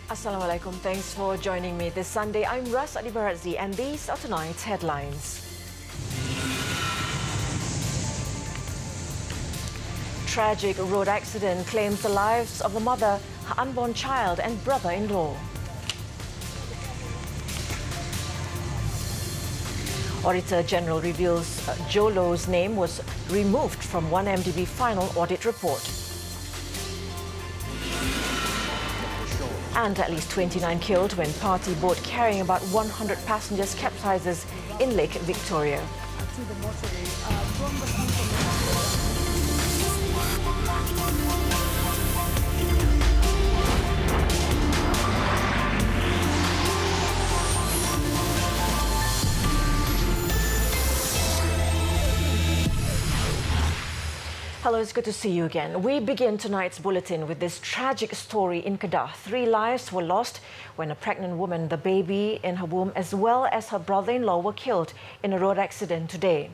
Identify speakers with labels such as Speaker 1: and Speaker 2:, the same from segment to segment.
Speaker 1: Assalamualaikum. Thanks for joining me this Sunday. I'm Ras Adibarazzi and these are tonight's headlines. Tragic road accident claims the lives of a mother, her unborn child and brother-in-law. Auditor General reveals Jolo's name was removed from 1MDB final audit report. And at least 29 killed when party boat carrying about 100 passengers capsizes in Lake Victoria. Hello, it's good to see you again. We begin tonight's bulletin with this tragic story in Qatar. 3 lives were lost when a pregnant woman, the baby in her womb, as well as her brother-in-law were killed in a road accident today.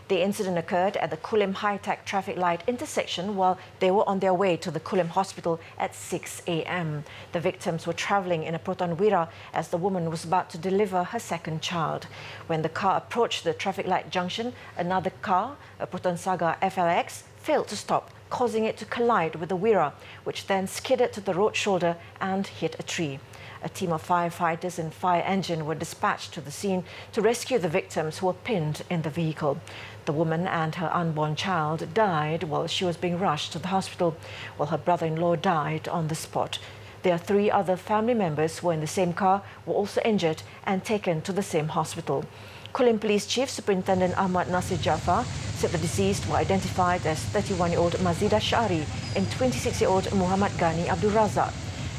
Speaker 1: The incident occurred at the Kulim high-tech traffic light intersection while they were on their way to the Kulim hospital at 6 a.m. The victims were travelling in a Proton Wira as the woman was about to deliver her second child. When the car approached the traffic light junction, another car, a Proton Saga FLX, failed to stop, causing it to collide with the Wira, which then skidded to the road shoulder and hit a tree. A team of firefighters and fire engine were dispatched to the scene to rescue the victims who were pinned in the vehicle. The woman and her unborn child died while she was being rushed to the hospital, while her brother-in-law died on the spot. There are 3 other family members who were in the same car were also injured and taken to the same hospital. Kulim Police Chief Superintendent Ahmad Nasir Jaafar said the deceased were identified as 31-year-old Mazida Shari and 26-year-old Muhammad Ghani Abdul Razak.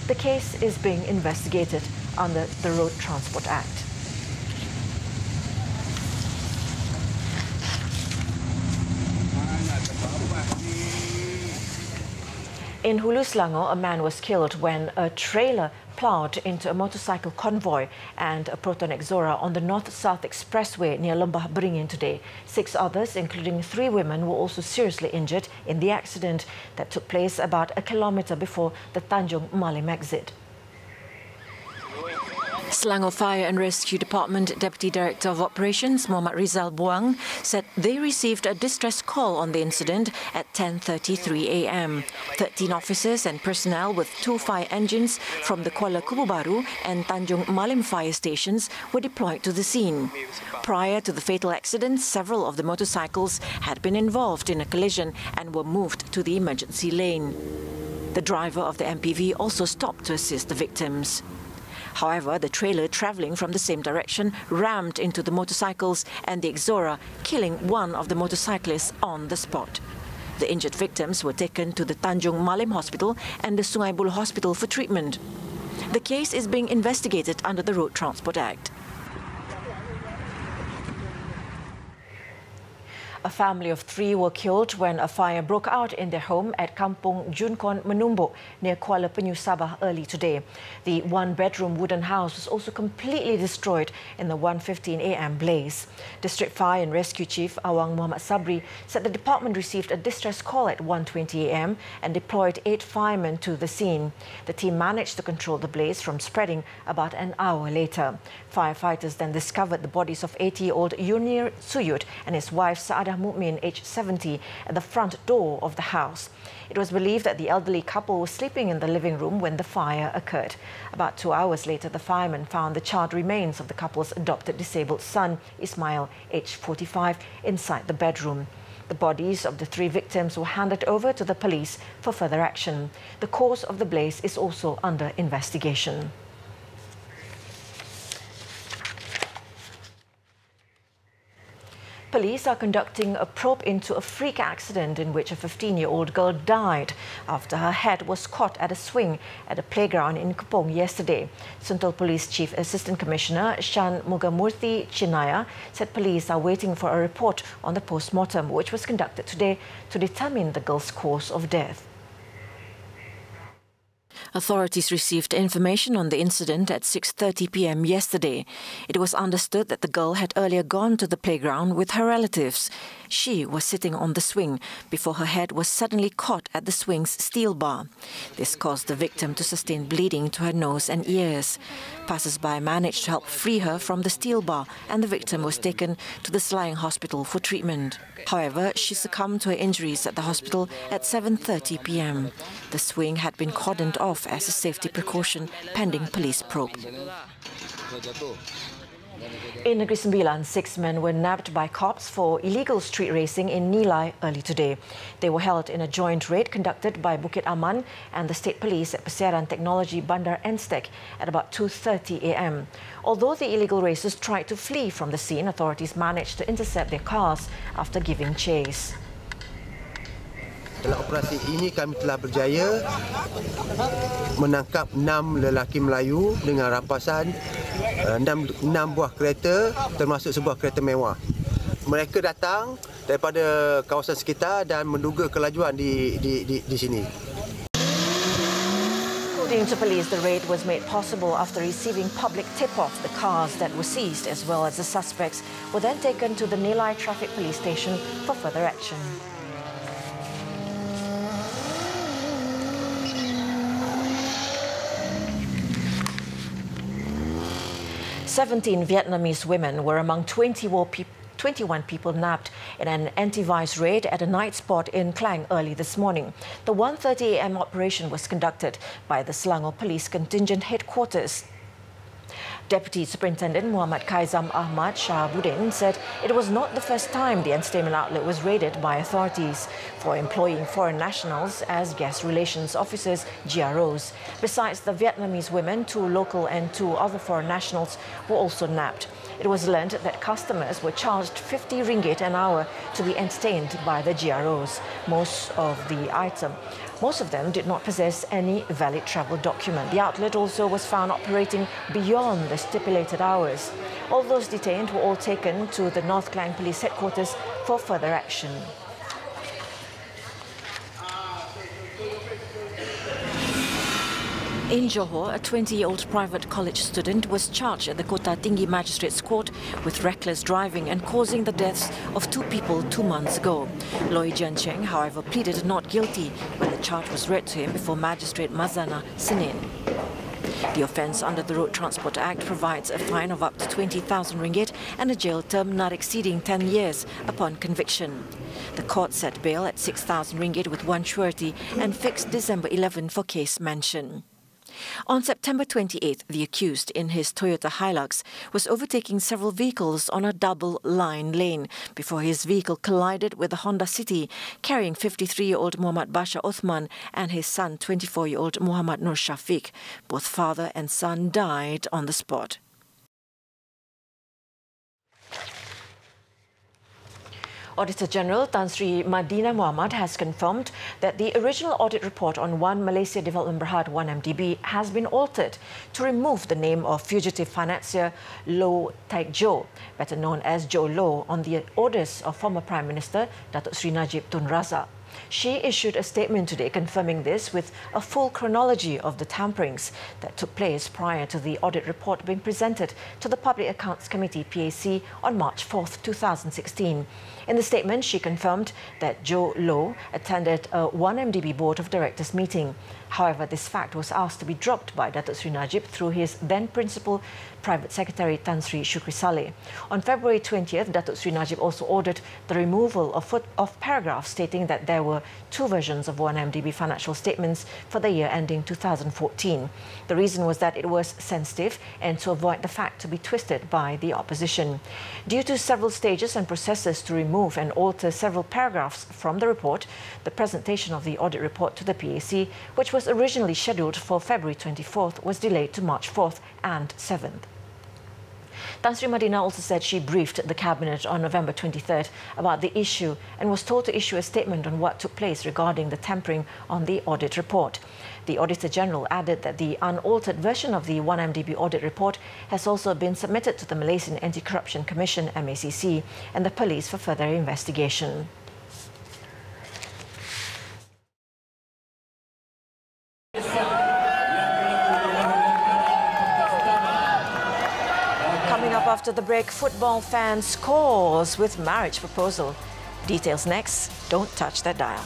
Speaker 1: The case is being investigated under the Road Transport Act. In Hulu Selangor, a man was killed when a trailer ploughed into a motorcycle convoy and a Proton Exora on the North-South Expressway near Lembah Beringin today. 6 others, including 3 women, were also seriously injured in the accident that took place about a kilometre before the Tanjung Malim exit. Selangor Fire and Rescue Department Deputy Director of Operations Muhammad Rizal Buang said they received a distress call on the incident at 10:33 a.m. 13 officers and personnel with 2 fire engines from the Kuala Kubu Baru and Tanjung Malim fire stations were deployed to the scene. Prior to the fatal accident, several of the motorcycles had been involved in a collision and were moved to the emergency lane. The driver of the MPV also stopped to assist the victims. However, the trailer travelling from the same direction rammed into the motorcycles and the Exora, killing one of the motorcyclists on the spot. The injured victims were taken to the Tanjung Malim Hospital and the Sungai Buloh Hospital for treatment. The case is being investigated under the Road Transport Act. A family of 3 were killed when a fire broke out in their home at Kampung Junkon Menumbuk near Kuala Penuh, Sabah early today. The 1-bedroom wooden house was also completely destroyed in the 1:15 a.m. blaze. District Fire and Rescue Chief Awang Muhammad Sabri said the department received a distress call at 1:20 a.m. and deployed 8 firemen to the scene. The team managed to control the blaze from spreading about an hour later. Firefighters then discovered the bodies of 80-year-old Yunir Suyut and his wife Saadah Mukmin, aged 70, at the front door of the house. It was believed that the elderly couple was sleeping in the living room when the fire occurred. About 2 hours later, the firemen found the charred remains of the couple's adopted disabled son, Ismail, aged 45, inside the bedroom. The bodies of the 3 victims were handed over to the police for further action. The cause of the blaze is also under investigation. Police are conducting a probe into a freak accident in which a 15-year-old girl died after her head was caught at a swing at a playground in Kepong yesterday. Sentul Police Chief Assistant Commissioner Shan Mugamurthy Chinaya said police are waiting for a report on the post-mortem, which was conducted today to determine the girl's cause of death. Authorities received information on the incident at 6:30 p.m. yesterday. It was understood that the girl had earlier gone to the playground with her relatives. She was sitting on the swing before her head was suddenly caught at the swing's steel bar. This caused the victim to sustain bleeding to her nose and ears. Passers-by managed to help free her from the steel bar, and the victim was taken to the Selayang hospital for treatment. However, she succumbed to her injuries at the hospital at 7:30 p.m. The swing had been cordoned off as a safety precaution pending police probe. In Negeri Sembilan, 6 men were nabbed by cops for illegal street racing in Nilai early today. They were held in a joint raid conducted by Bukit Aman and the State Police at Persiaran Technology Bandar Enstek at about 2:30 a.m. Although the illegal racers tried to flee from the scene, authorities managed to intercept their cars after giving chase.
Speaker 2: Dalam operasi ini kami telah berjaya menangkap 6 lelaki Melayu dengan rampasan 6 buah kereta termasuk sebuah kereta mewah. Mereka datang daripada kawasan sekitar dan menduga kelajuan di sini.
Speaker 1: According to police, the raid was made possible after receiving public tip-off. The cars that were seized as well as the suspects were then taken to the Nilai Traffic Police Station for further action. "17 Vietnamese women were among 21 people nabbed in an anti-vice raid at a night spot in Klang early this morning. The 1:30 a.m. operation was conducted by the Selangor Police Contingent Headquarters. Deputy Superintendent Muhammad Kaizam Ahmad Shahabuddin said it was not the first time the entertainment outlet was raided by authorities for employing foreign nationals as guest relations officers, GROs. Besides the Vietnamese women, 2 local and 2 other foreign nationals were also nabbed. It was learned that customers were charged 50 ringgit an hour to be entertained by the GROs. Most of them did not possess any valid travel document. The outlet also was found operating beyond the stipulated hours. All those detained were all taken to the North Klang Police Headquarters for further action. In Johor, a 20-year-old private college student was charged at the Kota Tinggi Magistrates Court with reckless driving and causing the deaths of 2 people 2 months ago. Loy Jian Cheng, however, pleaded not guilty when the charge was read to him before Magistrate Mazana Senin. The offence under the Road Transport Act provides a fine of up to 20,000 ringgit and a jail term not exceeding 10 years upon conviction. The court set bail at 6,000 ringgit with 1 surety and fixed December 11 for case mention. On September 28th, the accused in his Toyota Hilux was overtaking several vehicles on a double-line lane before his vehicle collided with a Honda City carrying 53-year-old Muhammad Basha Othman and his son, 24-year-old Muhammad Nur Shafiq. Both father and son died on the spot. Auditor General Tan Sri Madina Muhammad has confirmed that the original audit report on One Malaysia Development Berhad 1MDB has been altered to remove the name of fugitive financier Low Taek Jo, better known as Jo Low, on the orders of former Prime Minister Datuk Sri Najib Tun Razak. She issued a statement today confirming this with a full chronology of the tamperings that took place prior to the audit report being presented to the Public Accounts Committee PAC on March 4, 2016. In the statement, she confirmed that Jo Low attended a 1MDB Board of Directors meeting. However, this fact was asked to be dropped by Datuk Sri Najib through his then Principal Private Secretary Tan Sri Shukri Saleh. On February 20th, Datuk Sri Najib also ordered the removal of paragraphs stating that there were 2 versions of 1MDB financial statements for the year ending 2014. The reason was that it was sensitive and to avoid the fact to be twisted by the opposition. Due to several stages and processes to remove and alter several paragraphs from the report, the presentation of the audit report to the PAC, which was originally scheduled for February 24th, was delayed to March 4th and 7th. Tan Sri Madina also said she briefed the Cabinet on November 23rd about the issue and was told to issue a statement on what took place regarding the tampering on the audit report. The Auditor General added that the unaltered version of the 1MDB audit report has also been submitted to the Malaysian Anti-Corruption Commission (MACC) and the police for further investigation. up after the break, football fan scores with marriage proposal. Details next. Don't touch that dial.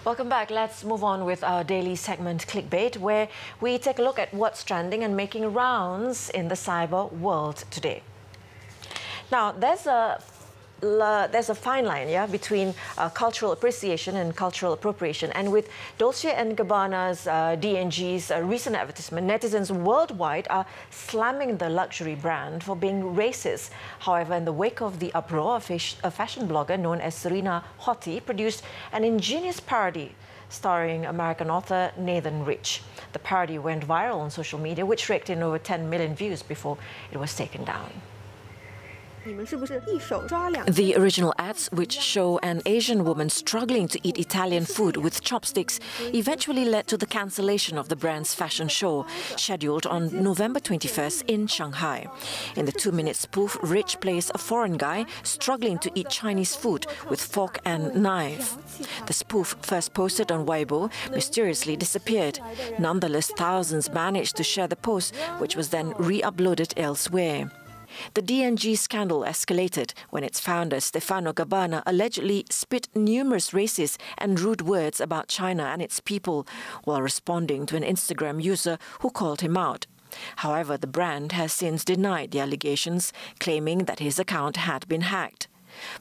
Speaker 1: Welcome back. Let's move on with our daily segment Clickbait, where we take a look at what's trending and making rounds in the cyber world today. Now, there's a fine line, between cultural appreciation and cultural appropriation. And with Dolce & Gabbana's D&G's recent advertisement, netizens worldwide are slamming the luxury brand for being racist. However, in the wake of the uproar, a fashion blogger known as Serena Hottie produced an ingenious parody starring American author Nathan Rich. The parody went viral on social media, which raked in over 10 million views before it was taken down. The original ads, which show an Asian woman struggling to eat Italian food with chopsticks, eventually led to the cancellation of the brand's fashion show, scheduled on November 21st in Shanghai. In the 2-minute spoof, Rich plays a foreign guy struggling to eat Chinese food with fork and knife. The spoof, first posted on Weibo, mysteriously disappeared. Nonetheless, thousands managed to share the post, which was then re-uploaded elsewhere. The D&G scandal escalated when its founder, Stefano Gabbana, allegedly spit numerous racist and rude words about China and its people while responding to an Instagram user who called him out. However, the brand has since denied the allegations, claiming that his account had been hacked.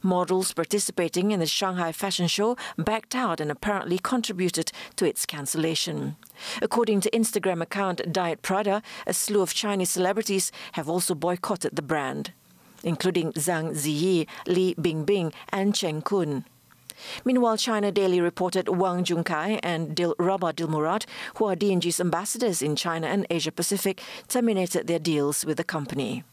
Speaker 1: Models participating in the Shanghai fashion show backed out and apparently contributed to its cancellation. According to Instagram account Diet Prada, a slew of Chinese celebrities have also boycotted the brand, including Zhang Ziyi, Li Bingbing and Chen Kun. Meanwhile, China Daily reported Wang Junkai and Rabah Dilmurad, who are D&G's ambassadors in China and Asia Pacific, terminated their deals with the company.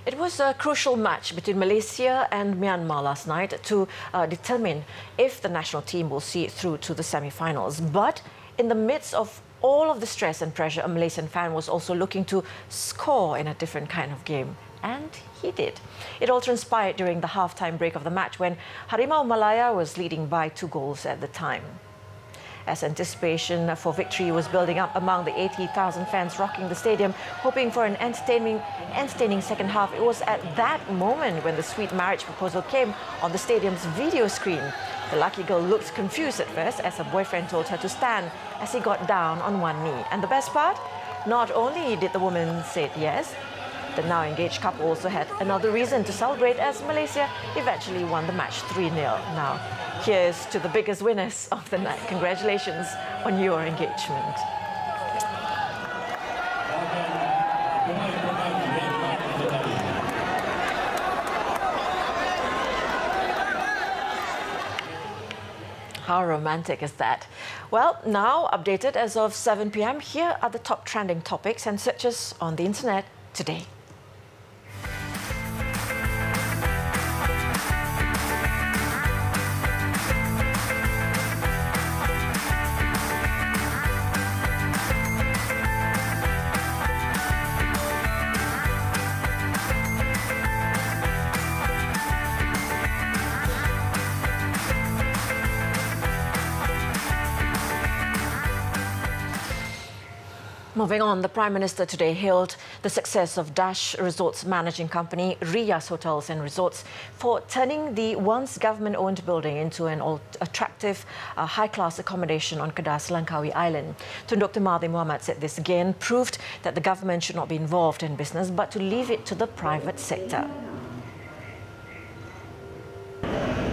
Speaker 1: It was a crucial match between Malaysia and Myanmar last night to determine if the national team will see it through to the semi-finals. But in the midst of all of the stress and pressure, a Malaysian fan was also looking to score in a different kind of game. And he did. It all transpired during the half-time break of the match when Harimau Malaya was leading by 2 goals at the time. As anticipation for victory was building up among the 80,000 fans rocking the stadium, hoping for an entertaining second half, it was at that moment when the sweet marriage proposal came on the stadium's video screen. The lucky girl looked confused at first as her boyfriend told her to stand as he got down on one knee. And the best part? Not only did the woman say yes, the now engaged couple also had another reason to celebrate as Malaysia eventually won the match 3-0. Now, here's to the biggest winners of the night. Congratulations on your engagement. How romantic is that? Well, now updated as of 7 p.m, here are the top trending topics and searches on the internet today. Moving on, the Prime Minister today hailed the success of Dash Resorts managing company Riyas Hotels and Resorts for turning the once government-owned building into an attractive, high-class accommodation on Qattar's Langkawi Island. Tun Dr. Mahathir Mohamad said this again proved that the government should not be involved in business but to leave it to the private sector.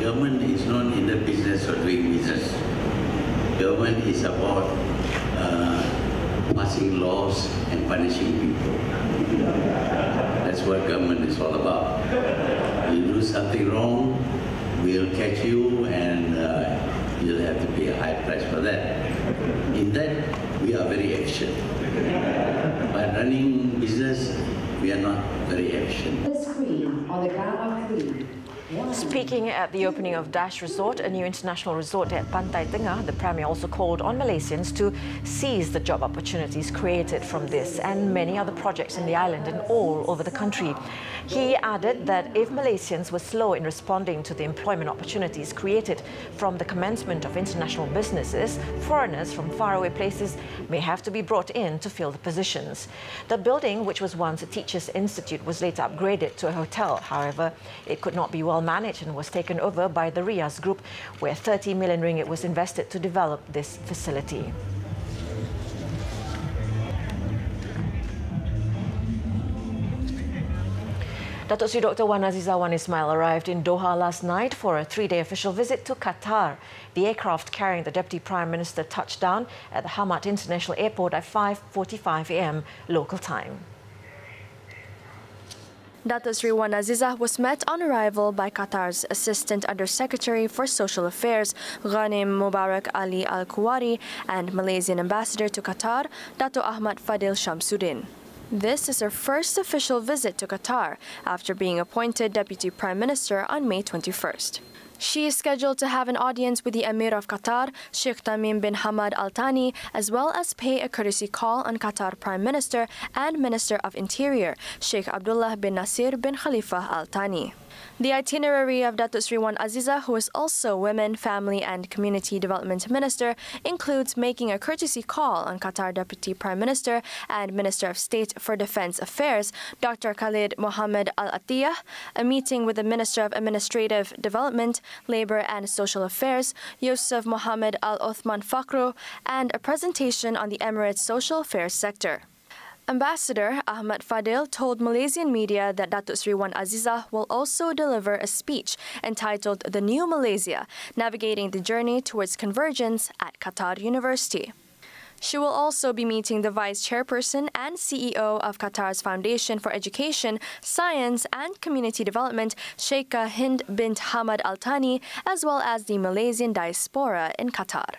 Speaker 3: Government is not in the business of doing business. Government is about passing laws and punishing people. That's what government is all about. You do something wrong, we'll catch you and you'll have to pay a high price for that. In that, we are very efficient. By running business, we are not very efficient.
Speaker 4: The screen on the count of 3.
Speaker 1: Speaking at the opening of Dash Resort, a new international resort at Pantai Tengah, the Premier also called on Malaysians to seize the job opportunities created from this and many other projects in the island and all over the country. He added that if Malaysians were slow in responding to the employment opportunities created from the commencement of international businesses, foreigners from faraway places may have to be brought in to fill the positions. The building, which was once a teachers' institute, was later upgraded to a hotel. However, it could not be well managed and was taken over by the Riaz Group, where 30 million ringgit was invested to develop this facility. Datuk Seri Dr. Wan Azizah Wan Ismail arrived in Doha last night for a three-day official visit to Qatar. The aircraft carrying the Deputy Prime Minister touched down at the Hamad International Airport at 5:45 a.m. local time.
Speaker 4: Datuk Seri Wan Azizah was met on arrival by Qatar's Assistant Under-Secretary for Social Affairs, Ghanim Mubarak Ali Al-Kuwari, and Malaysian Ambassador to Qatar, Datuk Ahmad Fadil Shamsuddin. This is her first official visit to Qatar after being appointed Deputy Prime Minister on May 21st. She is scheduled to have an audience with the Emir of Qatar, Sheikh Tamim bin Hamad Al Thani, as well as pay a courtesy call on Qatar Prime Minister and Minister of Interior, Sheikh Abdullah bin Nasir bin Khalifa Al Thani. The itinerary of Datuk Seri Wan Azizah, who is also Women, Family and Community Development Minister, includes making a courtesy call on Qatar Deputy Prime Minister and Minister of State for Defence Affairs, Dr. Khalid Mohammed Al Attiyah, a meeting with the Minister of Administrative Development, Labour and Social Affairs, Yusuf Mohammed Al Othman Fakhru, and a presentation on the Emirates' social affairs sector. Ambassador Ahmad Fadil told Malaysian media that Datuk Seri Wan Azizah will also deliver a speech entitled The New Malaysia, Navigating the Journey Towards Convergence at Qatar University. She will also be meeting the Vice Chairperson and CEO of Qatar's Foundation for Education, Science and Community Development, Sheikha Hind bint Hamad Al Thani, as well as the Malaysian diaspora in Qatar.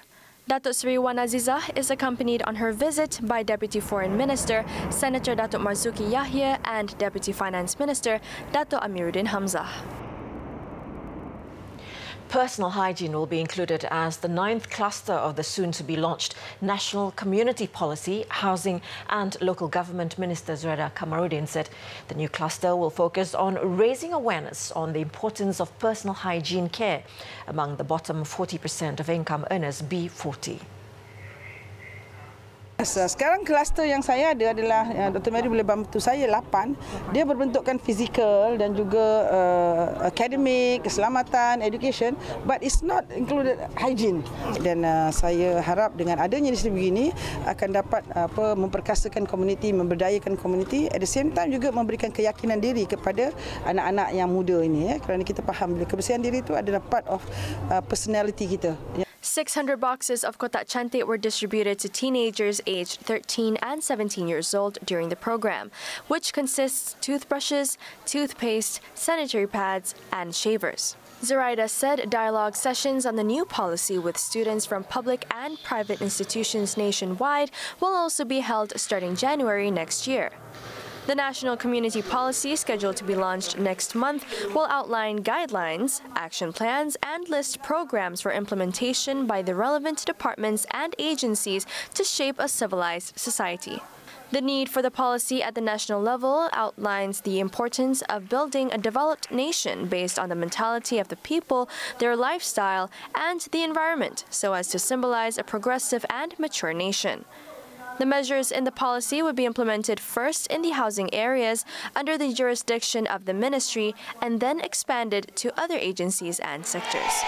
Speaker 4: Datuk Seri Wan Azizah is accompanied on her visit by Deputy Foreign Minister, Senator Datuk Marzuki Yahya and Deputy Finance Minister, Datuk Amiruddin Hamzah.
Speaker 1: Personal hygiene will be included as the 9th cluster of the soon-to-be-launched National Community Policy. Housing and Local Government Minister Zuraida Kamaruddin said the new cluster will focus on raising awareness on the importance of personal hygiene care among the bottom 40% of income earners B40.
Speaker 5: Sekarang kluster yang saya ada adalah Dr. Mary boleh bantu saya 8. Dia berbentukkan fizikal dan juga akademik, keselamatan, education, but it's not included hygiene. Dan saya harap dengan adanya inisiatif begini akan dapat memperkasakan komuniti, memberdayakan komuniti, at the same time juga memberikan keyakinan diri kepada anak-anak yang muda ini, kerana kita faham bila kebersihan diri itu adalah part of personality kita.
Speaker 4: 600 boxes of kotak cantik were distributed to teenagers aged 13 and 17 years old during the program, which consists toothbrushes, toothpaste, sanitary pads, and shavers. Zuraida said dialogue sessions on the new policy with students from public and private institutions nationwide will also be held starting January next year. The National Community Policy, scheduled to be launched next month, will outline guidelines, action plans, and list programs for implementation by the relevant departments and agencies to shape a civilized society. The need for the policy at the national level outlines the importance of building a developed nation based on the mentality of the people, their lifestyle, and the environment, so as to symbolize a progressive and mature nation. The measures in the policy would be implemented first in the housing areas under the jurisdiction of the ministry and then expanded to other agencies and sectors.